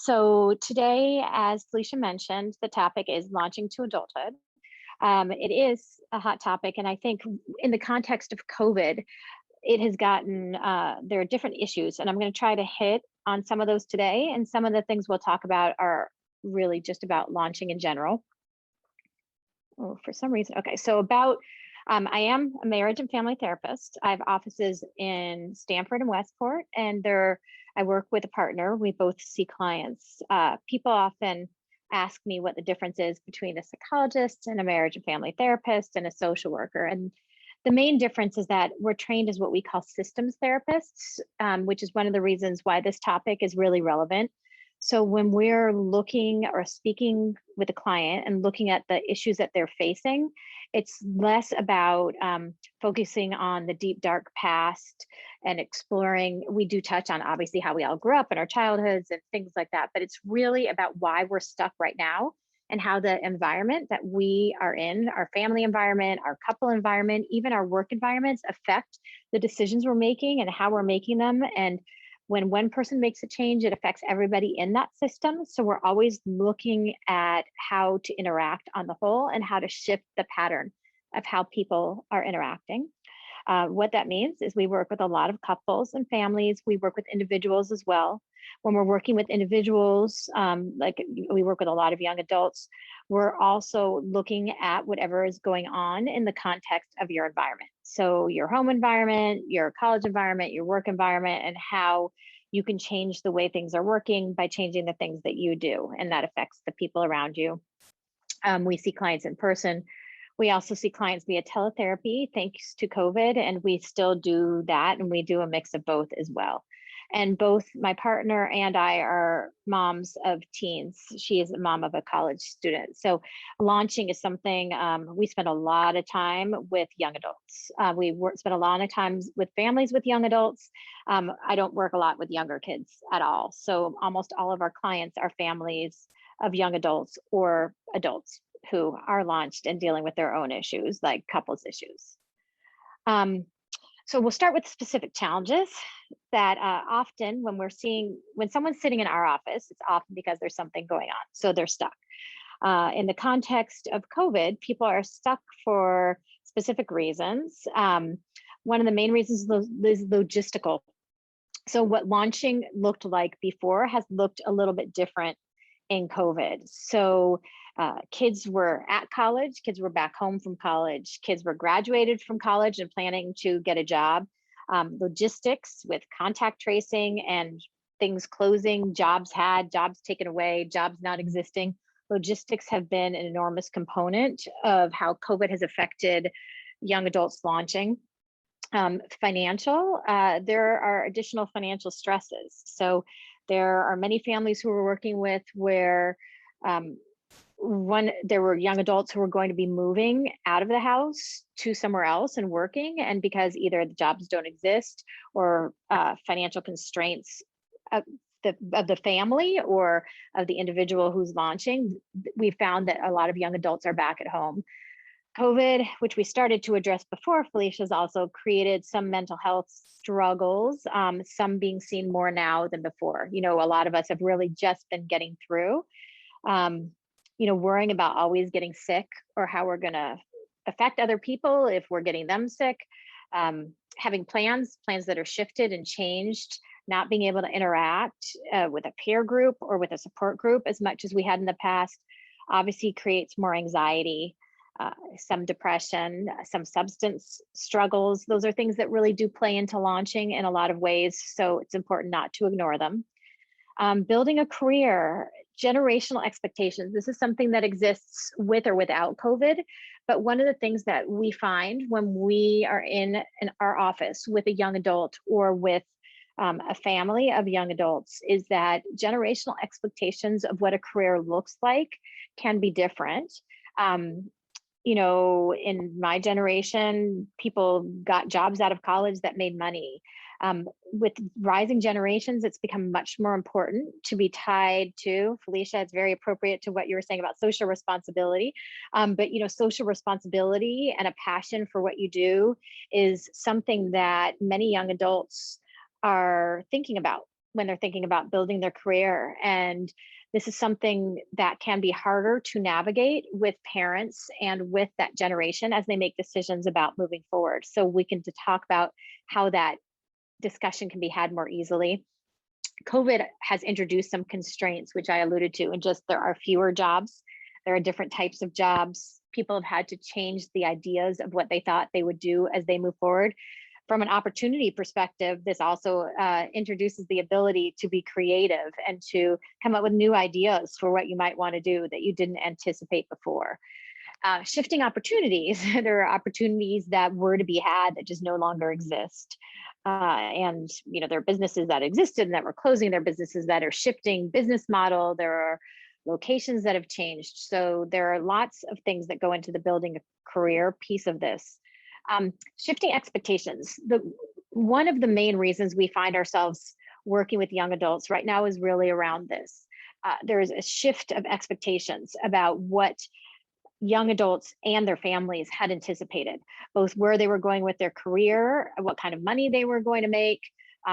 So today, as Felicia mentioned, the topic is launching to adulthood. It is a hot topic, and I think in the context of COVID, it has gotten, there are different issues, and I'm going to try to hit on some of those today, and some of the things we'll talk about are really just about launching in general. Oh, for some reason, okay, so I am a marriage and family therapist. I have offices in Stamford and Westport, and I work with a partner. We both see clients. People often ask me what the difference is between a psychologist and a marriage and family therapist and a social worker. And the main difference is that we're trained as what we call systems therapists, which is one of the reasons why this topic is really relevant. So when we're looking or speaking with a client and looking at the issues that they're facing, it's less about focusing on the deep, dark past and exploring. We do touch on obviously how we all grew up in our childhoods and things like that, but it's really about why we're stuck right now and how the environment that we are in, our family environment, our couple environment, even our work environments affect the decisions we're making and how we're making them. And when one person makes a change, it affects everybody in that system. So we're always looking at how to interact on the whole and how to shift the pattern of how people are interacting. What that means is we work with a lot of couples and families. We work with individuals as well. When we're working with individuals, like we work with a lot of young adults, we're also looking at whatever is going on in the context of your environment. So your home environment, your college environment, your work environment, and how you can change the way things are working by changing the things that you do, and that affects the people around you. We see clients in person. We also see clients via teletherapy thanks to COVID, and we still do that, and we do a mix of both as well. And both my partner and I are moms of teens. She is a mom of a college student. So launching is something we spend a lot of time with young adults. Spend a lot of time with families with young adults. I don't work a lot with younger kids at all. So almost all of our clients are families of young adults or adults who are launched and dealing with their own issues, like couples issues. So we'll start with specific challenges that often when someone's sitting in our office, it's often because there's something going on. So they're stuck. In the context of COVID, people are stuck for specific reasons. One of the main reasons is logistical. So what launching looked like before has looked a little bit different in COVID. So kids were at college, kids were back home from college, kids were graduated from college and planning to get a job. Logistics with contact tracing and things closing, jobs taken away, jobs not existing. Logistics have been an enormous component of how COVID has affected young adults launching. Financial, there are additional financial stresses. So there are many families who we're working with where there were young adults who were going to be moving out of the house to somewhere else and working, and because either the jobs don't exist or financial constraints of the family or of the individual who's launching, we found that a lot of young adults are back at home. COVID, which we started to address before, Felicia's also created some mental health struggles, some being seen more now than before. You know, a lot of us have really just been getting through, worrying about always getting sick or how we're going to affect other people if we're getting them sick, having plans that are shifted and changed, not being able to interact with a peer group or with a support group as much as we had in the past, obviously creates more anxiety. Some depression, some substance struggles. Those are things that really do play into launching in a lot of ways. So it's important not to ignore them. Building a career, generational expectations. This is something that exists with or without COVID. But one of the things that we find when we are in our office with a young adult or with a family of young adults is that generational expectations of what a career looks like can be different. In my generation, people got jobs out of college that made money. With rising generations, it's become much more important to be tied to, Felicia, it's very appropriate to what you were saying about social responsibility. But social responsibility and a passion for what you do is something that many young adults are thinking about when they're thinking about building their career. And this is something that can be harder to navigate with parents and with that generation as they make decisions about moving forward. So we can talk about how that discussion can be had more easily. COVID has introduced some constraints, which I alluded to, and just there are fewer jobs. There are different types of jobs. People have had to change the ideas of what they thought they would do as they move forward. From an opportunity perspective, this also introduces the ability to be creative and to come up with new ideas for what you might want to do that you didn't anticipate before. Shifting opportunities, there are opportunities that were to be had that just no longer exist. And there are businesses that existed and that were closing, there are businesses that are shifting business model, there are locations that have changed. So there are lots of things that go into the building a career piece of this. Shifting expectations. One of the main reasons we find ourselves working with young adults right now is really around this. There is a shift of expectations about what young adults and their families had anticipated, both where they were going with their career, what kind of money they were going to make,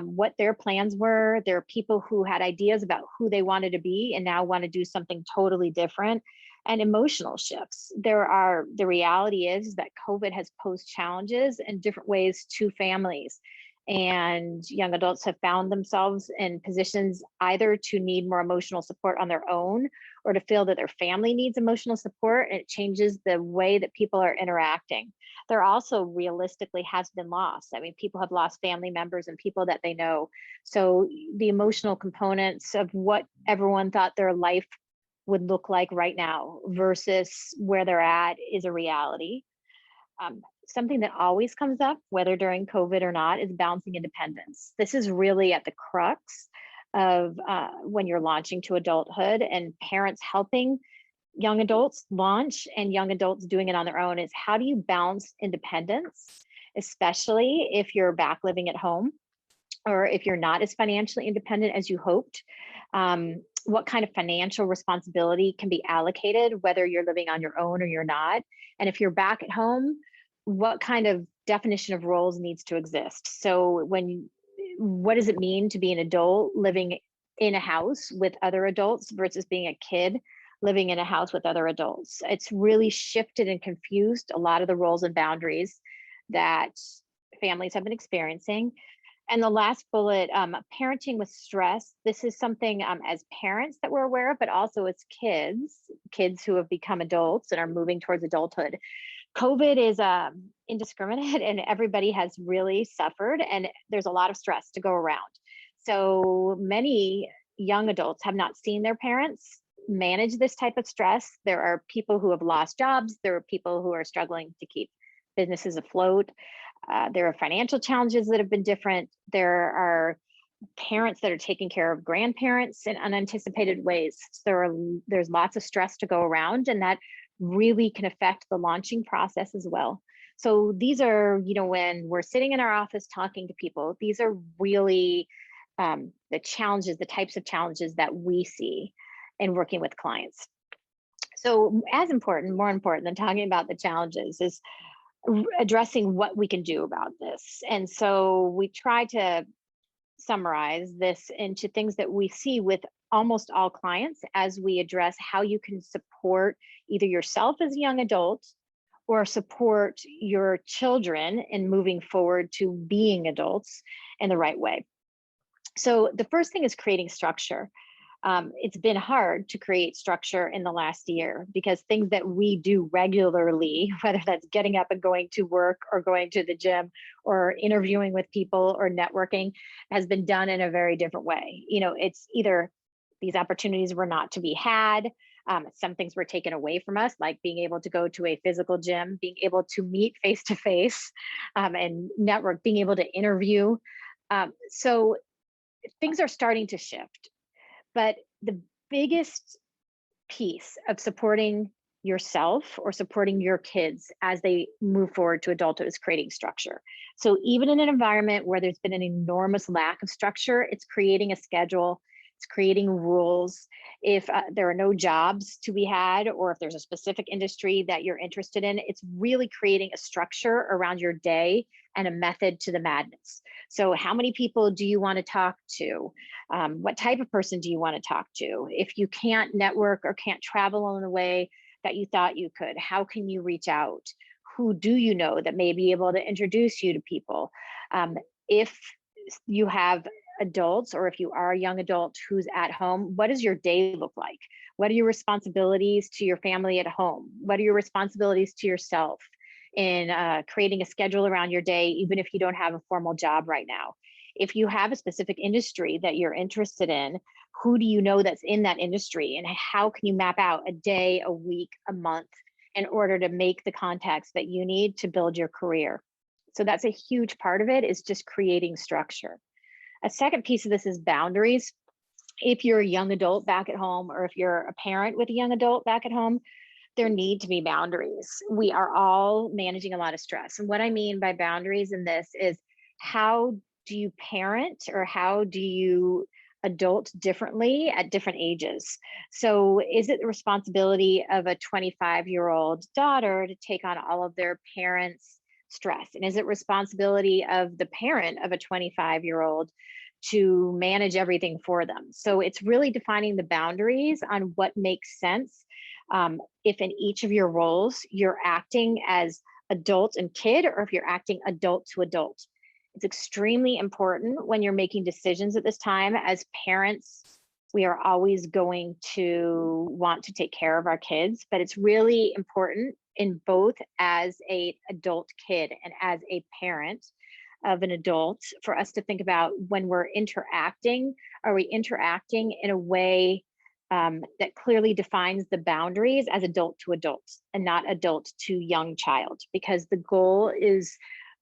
what their plans were. There are people who had ideas about who they wanted to be and now want to do something totally different. And emotional shifts. The reality is that COVID has posed challenges in different ways to families. And young adults have found themselves in positions either to need more emotional support on their own or to feel that their family needs emotional support, and it changes the way that people are interacting. There also realistically has been loss. I mean, people have lost family members and people that they know. So the emotional components of what everyone thought their life would look like right now versus where they're at is a reality. Something that always comes up, whether during COVID or not, is balancing independence. This is really at the crux of when you're launching to adulthood, and parents helping young adults launch and young adults doing it on their own is how do you balance independence, especially if you're back living at home or if you're not as financially independent as you hoped. What kind of financial responsibility can be allocated, whether you're living on your own or you're not? And if you're back at home, what kind of definition of roles needs to exist? So what does it mean to be an adult living in a house with other adults versus being a kid living in a house with other adults? It's really shifted and confused a lot of the roles and boundaries that families have been experiencing. And the last bullet, parenting with stress. This is something as parents that we're aware of, but also as kids who have become adults and are moving towards adulthood. COVID is indiscriminate and everybody has really suffered, and there's a lot of stress to go around. So many young adults have not seen their parents manage this type of stress. There are people who have lost jobs. There are people who are struggling to keep businesses afloat. There are financial challenges that have been different. There are parents that are taking care of grandparents in unanticipated ways. There's lots of stress to go around, and that really can affect the launching process as well. So these are, when we're sitting in our office talking to people, these are really the challenges, the types of challenges that we see in working with clients. So more important than talking about the challenges is addressing what we can do about this. And so we try to summarize this into things that we see with almost all clients as we address how you can support either yourself as a young adult or support your children in moving forward to being adults in the right way. So the first thing is creating structure. It's been hard to create structure in the last year because things that we do regularly, whether that's getting up and going to work or going to the gym or interviewing with people or networking, has been done in a very different way. It's either these opportunities were not to be had. Some things were taken away from us, like being able to go to a physical gym, being able to meet face to face and network, being able to interview. So things are starting to shift. But the biggest piece of supporting yourself or supporting your kids as they move forward to adulthood is creating structure. So even in an environment where there's been an enormous lack of structure, it's creating a schedule, It's creating rules. If there are no jobs to be had, or if there's a specific industry that you're interested in, it's really creating a structure around your day and a method to the madness. So how many people do you want to talk to? What type of person do you want to talk to? If you can't network or can't travel in the way that you thought you could, how can you reach out? Who do you know that may be able to introduce you to people? If you have adults, or if you are a young adult who's at home, what does your day look like? What are your responsibilities to your family at home? What are your responsibilities to yourself in creating a schedule around your day, even if you don't have a formal job right now? If you have a specific industry that you're interested in, who do you know that's in that industry? And how can you map out a day, a week, a month in order to make the context that you need to build your career? So that's a huge part of it, is just creating structure. A second piece of this is boundaries. If you're a young adult back at home, or if you're a parent with a young adult back at home, there need to be boundaries. We are all managing a lot of stress. And what I mean by boundaries in this is, how do you parent, or how do you adult differently at different ages? So is it the responsibility of a 25-year-old daughter to take on all of their parents' stress? And is it responsibility of the parent of a 25-year-old to manage everything for them? So it's really defining the boundaries on what makes sense. If in each of your roles, you're acting as adult and kid, or if you're acting adult to adult. It's extremely important when you're making decisions at this time. As parents, we are always going to want to take care of our kids, but it's really important in both as a adult kid and as a parent of an adult for us to think about, when we're interacting, are we interacting in a way that clearly defines the boundaries as adult to adult and not adult to young child? Because the goal is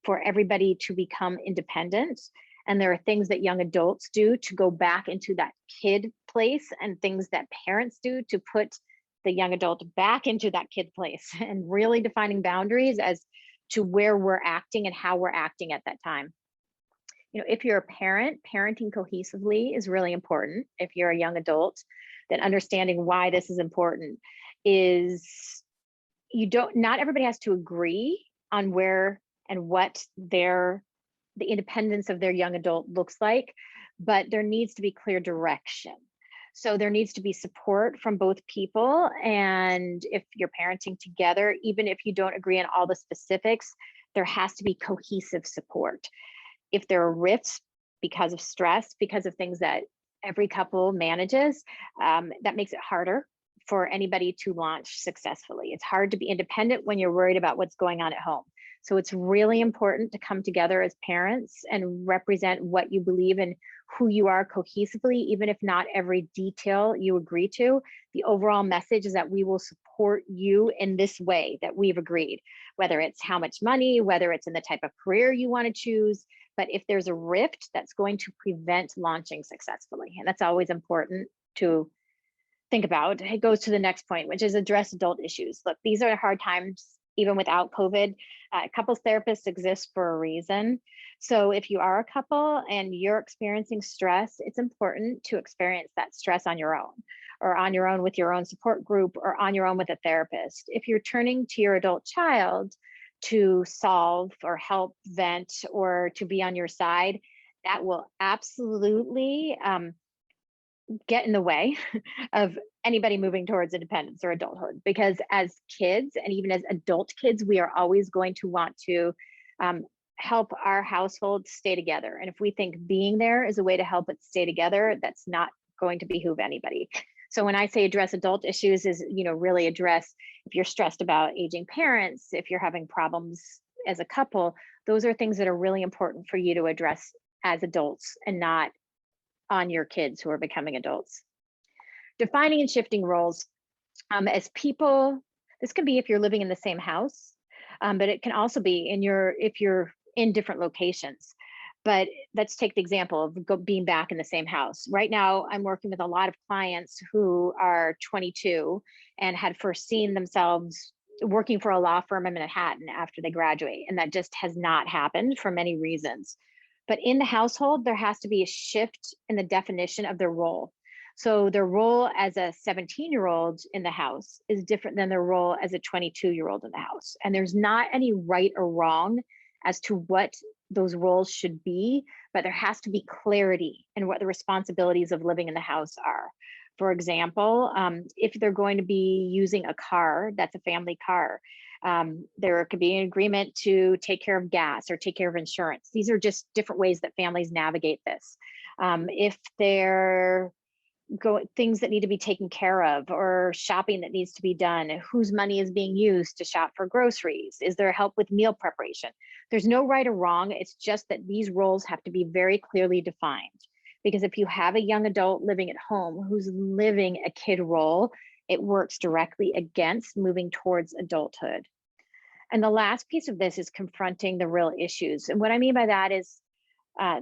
for everybody to become independent. And there are things that young adults do to go back into that kid place, and things that parents do to put the young adult back into that kid place, and really defining boundaries as to where we're acting and how we're acting at that time. You know, if you're a parent, parenting cohesively is really important. If you're a young adult, then understanding why this is important is, not everybody has to agree on where and what the independence of their young adult looks like, but there needs to be clear direction. So there needs to be support from both people. And if you're parenting together, even if you don't agree on all the specifics, there has to be cohesive support. If there are rifts because of stress, because of things that every couple manages, that makes it harder for anybody to launch successfully. It's hard to be independent when you're worried about what's going on at home. So it's really important to come together as parents and represent what you believe in, who you are cohesively, even if not every detail you agree to. The overall message is that we will support you in this way that we've agreed, whether it's how much money, whether it's in the type of career you want to choose. But if there's a rift, that's going to prevent launching successfully. And that's always important to think about. It goes to the next point, which is address adult issues. Look, these are hard times, even without COVID. Couples therapists exist for a reason. So if you are a couple and you're experiencing stress, it's important to experience that stress on your own, or on your own with your own support group, or on your own with a therapist. If you're turning to your adult child to solve or help vent or to be on your side, that will absolutely get in the way of anybody moving towards independence or adulthood. Because as kids, and even as adult kids, we are always going to want to help our household stay together. And if we think being there is a way to help it stay together, that's not going to behoove anybody. So when I say address adult issues, is, really address if you're stressed about aging parents, if you're having problems as a couple, those are things that are really important for you to address as adults and not on your kids who are becoming adults. Defining and shifting roles. As people, this can be if you're living in the same house, but it can also be if you're in different locations. But let's take the example of being back in the same house. Right now, I'm working with a lot of clients who are 22 and had first seen themselves working for a law firm in Manhattan after they graduate. And that just has not happened for many reasons. But in the household, there has to be a shift in the definition of their role. So their role as a 17-year-old in the house is different than their role as a 22-year-old in the house. And there's not any right or wrong as to what those roles should be, but there has to be clarity in what the responsibilities of living in the house are. For example, if they're going to be using a car that's a family car, there could be an agreement to take care of gas or take care of insurance. These are just different ways that families navigate this. If they're things that need to be taken care of, or shopping that needs to be done, whose money is being used to shop for groceries, is there help with meal preparation? There's no right or wrong. It's just that these roles have to be very clearly defined, because if you have a young adult living at home who's living a kid role, it works directly against moving towards adulthood. And the last piece of this is confronting the real issues. And what I mean by that is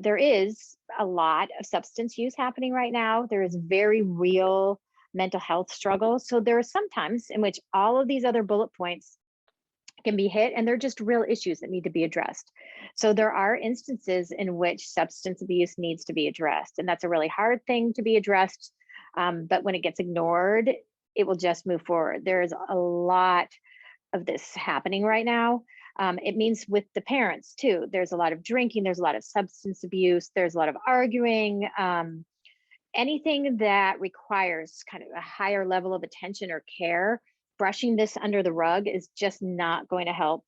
there is a lot of substance use happening right now. There is very real mental health struggles. So there are some times in which all of these other bullet points can be hit, and they're just real issues that need to be addressed. So there are instances in which substance abuse needs to be addressed, and that's a really hard thing to be addressed. But when it gets ignored, it will just move forward. There's a lot of this happening right now. It means with the parents too. There's a lot of drinking, there's a lot of substance abuse, there's a lot of arguing. Anything that requires kind of a higher level of attention or care, brushing this under the rug is just not going to help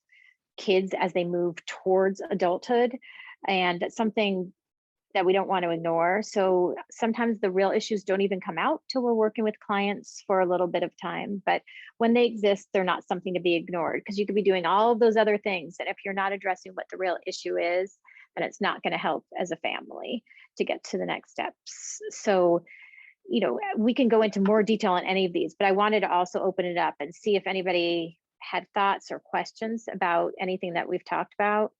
kids as they move towards adulthood. And that's something that we don't want to ignore. So sometimes the real issues don't even come out till we're working with clients for a little bit of time. But when they exist, they're not something to be ignored, because you could be doing all of those other things. And if you're not addressing what the real issue is, then it's not going to help as a family to get to the next steps. So, we can go into more detail on any of these, but I wanted to also open it up and see if anybody had thoughts or questions about anything that we've talked about.